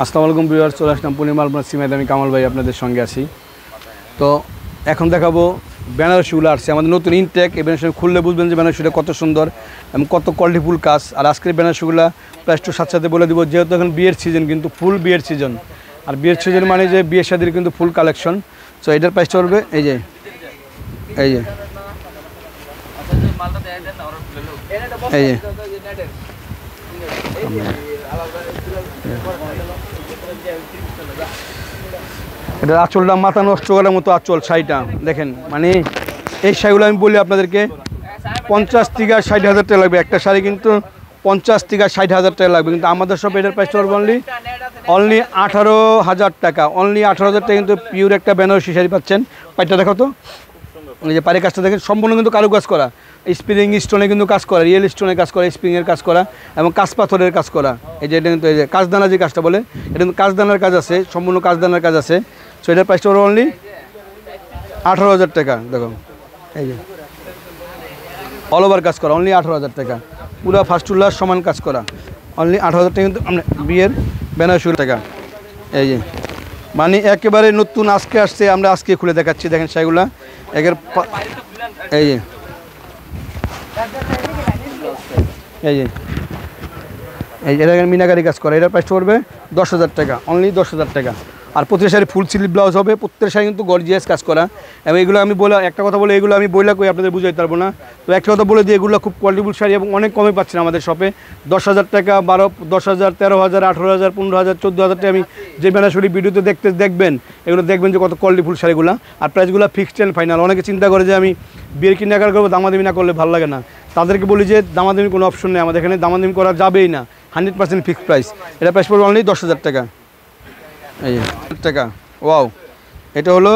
আসসালামু আলাইকুম ভিউয়ার্স, চলে আসলাম পূর্ণিমা আলপনা সিমেন্ট। আমি কামাল ভাই আপনাদের সঙ্গে আছি। তো এখন দেখাবো বেনারসিগুলো আসছে আমাদের নতুন ইনটেক। এই বেনারসি খুললে বুঝবেন যে বেনারসিটা কত সুন্দর এবং কত কোয়ালিটিফুল কাজ। আর আজকের বেনারসিগুলো প্রাইসটা সাথে সাথে বলে দিব, যেহেতু এখন বিয়ের সিজন, কিন্তু ফুল বিয়ের সিজন। আর বিয়ের সিজন মানে যে বিয়ের শাদীর কিন্তু ফুল কালেকশন। সো এটার প্রাইসটা পড়বে এই যে এই যে এই যে এটা আঁচলটা মাথা নষ্ট করার মতো আঁচল শাড়িটা দেখেন। মানে এই শাড়িগুলো আমি বলি আপনাদেরকে 50 থেকে 60,000 টাকা লাগবে একটা শাড়ি, কিন্তু 50 থেকে 60,000 টাকা লাগবে। কিন্তু আমাদের সব এটার প্রাইস পড়বে অনলি 18,000 টাকা। অনলি 18,000 টাকা কিন্তু পিওর একটা বেনারসি শাড়ি পাচ্ছেন। পাইটা দেখো তো, এই যে পাড়ের কাজটা দেখেন, সম্পূর্ণ কিন্তু কারুকাজ করা, স্প্রিং স্টোনে কিন্তু কাজ করা, রিয়েল স্টোনের কাজ করা, স্প্রিংয়ের কাজ করা এবং কাঁচ পাথরের কাজ করা। এই যে এটা কিন্তু এই যে কাজদানা যে কাজটা বলে, এটা কিন্তু কাজদানার কাজ আছে, সম্পূর্ণ কাজদানার কাজ আছে। সো এটার প্রাইসটা হলো অনলি 18,000 টাকা। দেখো এই যে অল ওভার কাজ করা, অনলি 18,000 টাকা। পুরো ফার্স্ট টু লাস্ট সমান কাজ করা, অনলি 18,000 টাকা কিন্তু আমরা বিয়ের বেনারসি টাকা। এই যে মানে একেবারে নতুন আজকে আসছে, আমরা আজকে খুলে দেখাচ্ছি। দেখেন শাড়িগুলা একের এই যে এই যে এই এটা মিনাকারি কাজ করা। এটার প্রাইস পড়বে 10,000 টাকা, অনলি 10,000 টাকা। আর প্রত্যেক শাড়ি ফুল স্লিভ ব্লাউজ হবে, প্রত্যেক শাড়ি কিন্তু গর্জিয়াস কাজ করা। এবং এগুলো আমি বলে একটা কথা বলে, এগুলো আমি বইলা কই আপনাদের বুঝাইতে পারবো না। তো একটা কথা বলে দিই, এগুলো খুব কোয়ালিটিফুল শাড়ি এবং অনেক কমে পাচ্ছেন আমাদের শপে। 10,000 টাকা, 10,000, 13,000, 18,000, 15,000, 14,000 টাকা। আমি যে বেনারসি ভিডিওতে দেখবেন, এগুলো দেখবেন যে কত কোয়ালিটিফুল শাড়িগুলো। আর প্রাইসগুলো ফিক্সড অ্যান্ড ফাইনাল। অনেকে চিন্তা করে যে আমি বিয়ের কেনাকাটা করবো, দামাদামি না করলে ভালো লাগে না। তাদেরকে বলি যে দামাদামি কোনো অপশন নেই আমাদের এখানে, দামাদামি করা যাবেই না, 100% ফিক্সড প্রাইস। এটা প্রাইস পড়বে অনলি 10,000 টাকা। এই যে টাকা, ওয়াও। এটা হলো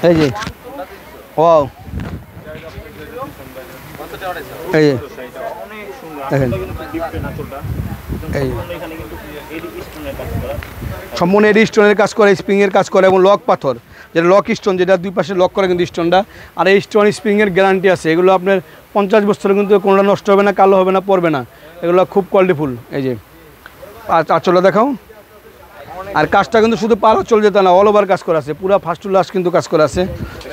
এই যে ওয়াও, এই যে দেখেন এই সম্পূর্ণ এডি স্টোনের কাজ করে, স্প্রিংয়ের কাজ করে এবং লক পাথর, যেটা লক স্টোন, যেটা দুই পাশে লক করে কিন্তু স্টোনটা। আর এই স্টোন স্প্রিংয়ের গ্যারান্টি আছে। এগুলো আপনার 50 বছরে কিন্তু কোনোটা নষ্ট হবে না, কালো হবে না, পড়বে না। এগুলো খুব কোয়ালিটিফুল। এই যে আঁচলটা দেখাও। আর কাজটা কিন্তু শুধু পাড়া চলে যেত না, অল ওভার কাজ করা আছে, পুরো ফার্স্ট টু লাস্ট কিন্তু কাজ করা আছে।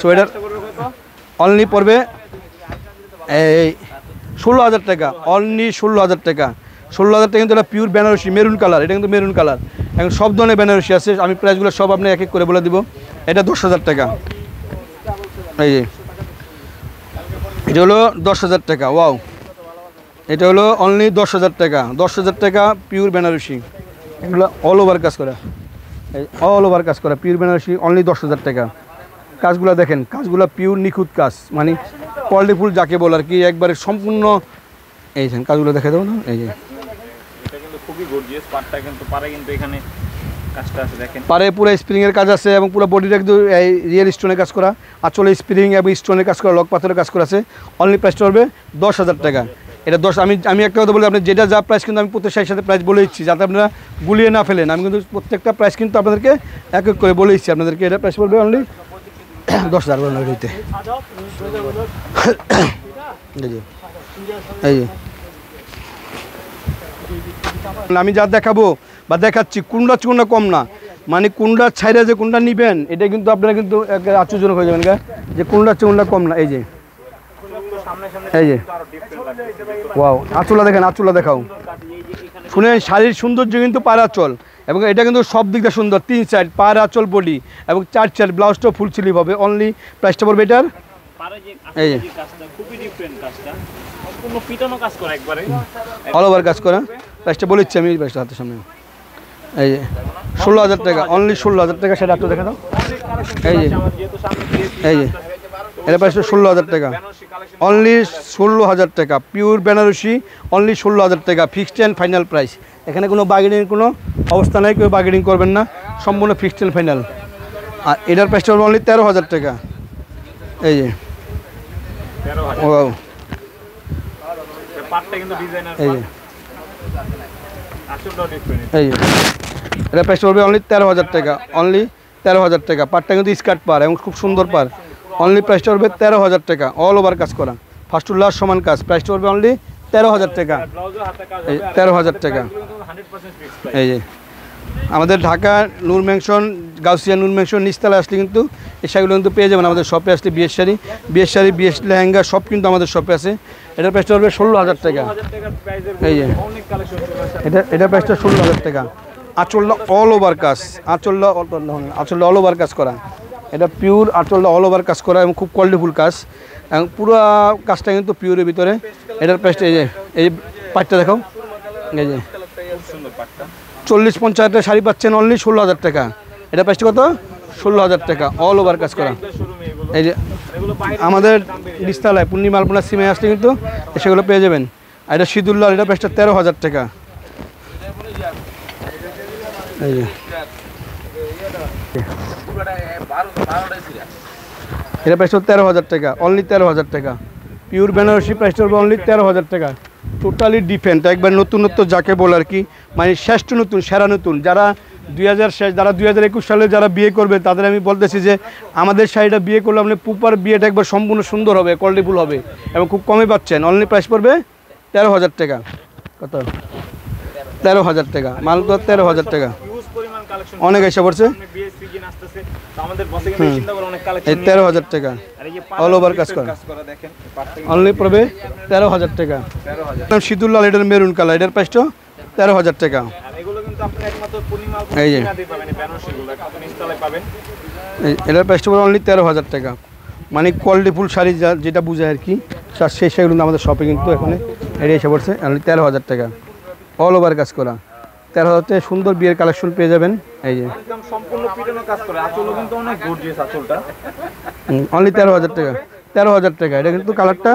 সো এটার অনলি পড়বে এই 16,000 টাকা, অনলি 16,000 টাকা। 16,000 টাকা কিন্তু এটা পিওর বেনারসি, মেরুন কালার। এটা কিন্তু মেরুন কালার। এখন সব ধরনের বেনারসি আছে, আমি প্রাইসগুলো সব আপনি এক এক করে বলে দিব। এটা 10,000 টাকা। এই যে এটা হলো 10,000 টাকা, ওয়াও। এটা হলো অনলি 10,000 টাকা। 10,000 টাকা পিওর বেনারসি। এগুলো অল ওভার কাজ করা, এই অল ওভার কাজ করা পিওর বেনারসি, অনলি 10,000 টাকা। কাজগুলো দেখেন, কাজগুলো পিওর নিখুঁত কাজ, মানে কোয়ালিটিফুল যাকে বলে আর কি, একবারে সম্পূর্ণ। এই যে কাজগুলো দেখে দেবো না, এই যে পারে পুরো স্প্রিংয়ের কাজ আছে এবং পুরো বডিটা কিন্তু এই রিয়েল স্টোনের কাজ করা। আর চলে স্প্রিং এবং স্টোনের কাজ করা, লক পাথরের কাজ করা আছে। অনলি প্রাইসটা হবে 10,000 টাকা। এটা আমি একটা কথা বলি, আপনি যেটা যা প্রাইস কিন্তু আমি প্রত্যেক শাড়ির সাথে প্রাইস বলে দিচ্ছি, যাতে আপনারা গুলিয়ে না ফেলেন। আমি কিন্তু প্রত্যেকটা প্রাইস কিন্তু আপনাদেরকে এক এক করে বলে দিচ্ছি আপনাদেরকে। এটা প্রাইস বলবে অনলি 10,000 দিতে। এই যে আমি যা দেখাবো বা দেখাচ্ছি, কোনটা কোনটা কম না, মানে কোনটা ছাইরা যে কোনটা নিবেন, এটা কিন্তু আপনারা কিন্তু আশ্চর্যজনক হয়ে যাবেন যে কোনটা কোনটা কম না। এই যে এই যে ওয়াও, আঁচলা দেখেন, আঁচলা দেখাও। শুনে শাড়ির সৌন্দর্য কিন্তু পায়ের আঁচল, এবং এটা কিন্তু সব দিক দিয়ে সুন্দর। 3 সাইড পায়ের আঁচল, বডি এবং 4 সাইড ব্লাউজটাও ফুল স্লিভ হবে। অনলি প্রাইসটা পড়বে এটার এই যে অল ওভার কাজ করা। প্রাইসটা বলেছি আমি, প্রাইসটা হাতের সামনে। এই যে 16,000 টাকা, অনলি 16,000 টাকা। সেটা একটু দেখে দাও। এই যে এই যে এটা প্রাইসটা 16,000 টাকা, অনলি 16,000 টাকা পিওর বেনারসি, অনলি 16,000 টাকা। Fixed and final price. এখানে কোনো বার্গেনিং কোনো অবস্থা নেই, কেউ বার্গেনিং করবেন না, সম্পূর্ণ ফিক্সড অ্যান্ড ফাইনাল। আর এটার প্রাইসটা হলো অনলি 13,000 টাকা। এই যে ও এই যে এই যে এটা প্রাইস পড়বে অনলি 13,000 টাকা, অনলি 13,000 টাকা। পারটা কিন্তু স্কার্ট পার এবং খুব সুন্দর পার। অনলি প্রাইসটা পড়বে 13,000 টাকা, অল ওভার কাজ করা, ফার্স্ট টু লাস্ট সমান কাজ। প্রাইসটা পড়বে অনলি 13,000 টাকা, 13,000 টাকা। এই যে আমাদের ঢাকা নূর ম্যানশন, গাউসিয়া নূর ম্যানশন নিচতলায় আসলে কিন্তু এই শাড়িগুলো কিন্তু পেয়ে যাবেন আমাদের শপে আসলে। বিয়ের শাড়ি, বিয়ের লেহেঙ্গা সব কিন্তু আমাদের শপে আছে। এটার প্রাইসটা হবে 16,000 টাকা। এই যে এটার প্রাইসটা 16,000 টাকা। আঁচলটা অল ওভার কাজ, আঁচলটা অল ওভার কাজ করা, এটা পিওর আঁচলটা অল ওভার কাজ করা এবং খুব কোয়ালিটিফুল কাজ এবং পুরো কাজটা কিন্তু পিওরের ভিতরে। এটার প্রাইসটা এই পাটটা দেখো, এই যে 40-50 হাজার শাড়ি পাচ্ছেন অনলি 16,000 টাকা। এটা প্রাইসটা কত? 16,000 টাকা, অল ওভার কাজ করা। এই যে আমাদের নিচতলায় পূর্ণিমা আলপনা সিমে আসলে কিন্তু সেগুলো পেয়ে যাবেন। আর এটা সিদুল্লাহ, এটা প্রাইসটা 13,000 টাকা। এই যে এটা প্রাইস 13,000 টাকা, অনলি 13,000 টাকা। পিওর বেনারসি প্রাইসটা হবে অনলি 13,000 টাকা। টোটালি ডিফারেন্ট, একবার নতুনত্ব যাকে বলে আর কি, মানে শ্রেষ্ঠ নতুন, সেরা নতুন। যারা 2000 শেষ, যারা 2021 সালে যারা বিয়ে করবে তাদের আমি বলতেছি যে আমাদের শাড়িটা বিয়ে করলে আপনি পুপার বিয়েটা একবার সম্পূর্ণ সুন্দর হবে, কোয়ালিটিফুল হবে এবং খুব কমে পাচ্ছেন। অনলি প্রাইস পড়বে 13,000 টাকা। কত? 13,000 টাকা, মাল তো 13,000 টাকা। অনেক এসে পড়ছে। 13,000 টাকা, অল ওভার কাজ করা, অনলি পড়বে 13,000 টাকা। সিদুল্লাল, এটার মেরুন কালার, এটার প্রাইসটা 13,000 টাকা। এই যে এটার প্রাইসটা পড়বে অনলি 13,000 টাকা। মানে কোয়ালিটিফুল শাড়ি যেটা বোঝায় আর কি, সেই শাড়িগুলো আমাদের শপে কিন্তু এখানে এটা এসে পড়ছে অনলি 13,000 টাকা, অল ওভার কাজ করা। 13,000 টাকা সুন্দর বিয়ের কালেকশন পেয়ে যাবেন। এই যে অনলি 13,000 টাকা, 13,000 টাকা। এটা কিন্তু কালারটা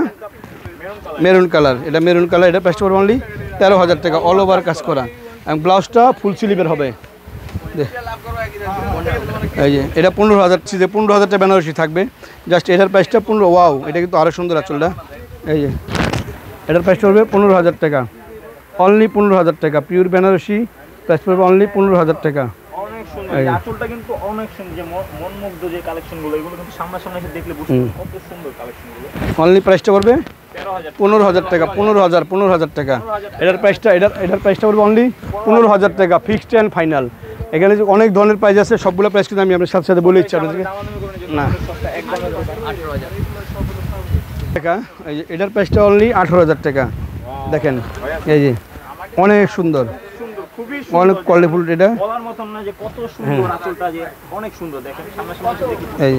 মেরুন কালার, এটা মেরুন কালার। এটা প্রাইসটা পড়বে অনলি 13,000 টাকা, অল ওভার কাজ করা এবং ব্লাউজটা ফুল স্লিভের হবে। এই যে এটা 15,000, 15,000 টাকা বেনারসি থাকবে জাস্ট। এটার প্রাইসটা 15। ওয়াও, এটা কিন্তু আরও সুন্দর আঁচলটা। এই যে এটার প্রাইসটা পড়বে 15,000 টাকা, অনলি 15,000 টাকা। পিওর বেনারসি, প্রাইস পড়বে অনলি 15,000 টাকা। আঁচলটা কিন্তু অনেক সুন্দর, মনমুগ্ধ যে কালেকশনগুলো, এগুলো কিন্তু সামনাসামনি এসে দেখলে বুঝতে পারবেন কত সুন্দর কালেকশনগুলো। অনলি প্রাইসটা পড়বে 15,000 টাকা, 15,000 টাকা। এটার প্রাইসটা পড়বে অনলি 15,000 টাকা, ফিক্সড অ্যান্ড ফাইনাল। এখানে অনেক ধরনের প্রাইস আছে, সবগুলো প্রাইস কিন্তু আমি আপনার সাথে সাথে বলে দিচ্ছি আপনাদেরকে। না, টাকা। এই যে এটার প্রাইসটা অনলি 18,000 টাকা। দেখেন, এই যে অনেক সুন্দর, অনেক কোয়ালিটিফুল। এটা বলার মতন না যে কত সুন্দর আঁচলটা, যে অনেক সুন্দর। দেখেন সামনাসামনি দেখি, এই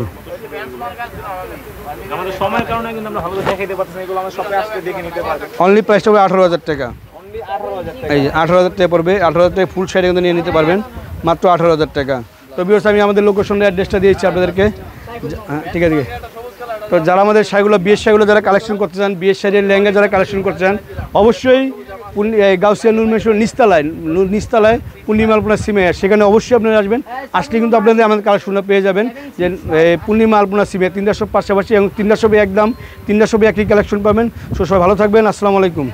আমাদের সময়ের কারণে কিন্তু আমরা ভালো দেখাইতে পারছি না, এগুলো আমরা শপে আসতে দেখে নিতে পারবেন। অনলি প্রাইসটা হবে 18,000 টাকা। অনলি 18,000 টাকা। এই যে 18,000 টাকা পড়বে, 18,000 টাকা ফুল শাড়ি কিন্তু নিয়ে নিতে পারবেন মাত্র 18,000 টাকা। তো ভিউয়ার্স, আমি আমাদের লোকেশনের অ্যাড্রেসটা দিয়েছি আপনাদেরকে। ঠিক আছে। তো যারা আমাদের শাড়িগুলো, বিয়ের শাড়িগুলো যারা কালেকশন করতে চান, বিয়ের শাড়ির লেহেঙ্গা যারা কালেকশন করতে চান, অবশ্যই গাউসিয়া নূর ম্যানশন নিচতলায় পূর্ণিমা আলপনা সিমে, সেখানে অবশ্যই আপনারা আসবেন। আসলে কিন্তু আপনাদের আমাদের কালেকশনটা পেয়ে যাবেন যে পূর্ণিমা আলপনা সিমে 300 পাশাপাশি এবং 300 একদম 300 একই কালেকশন পাবেন। সবাই ভালো থাকবেন। আসসালামু আলাইকুম।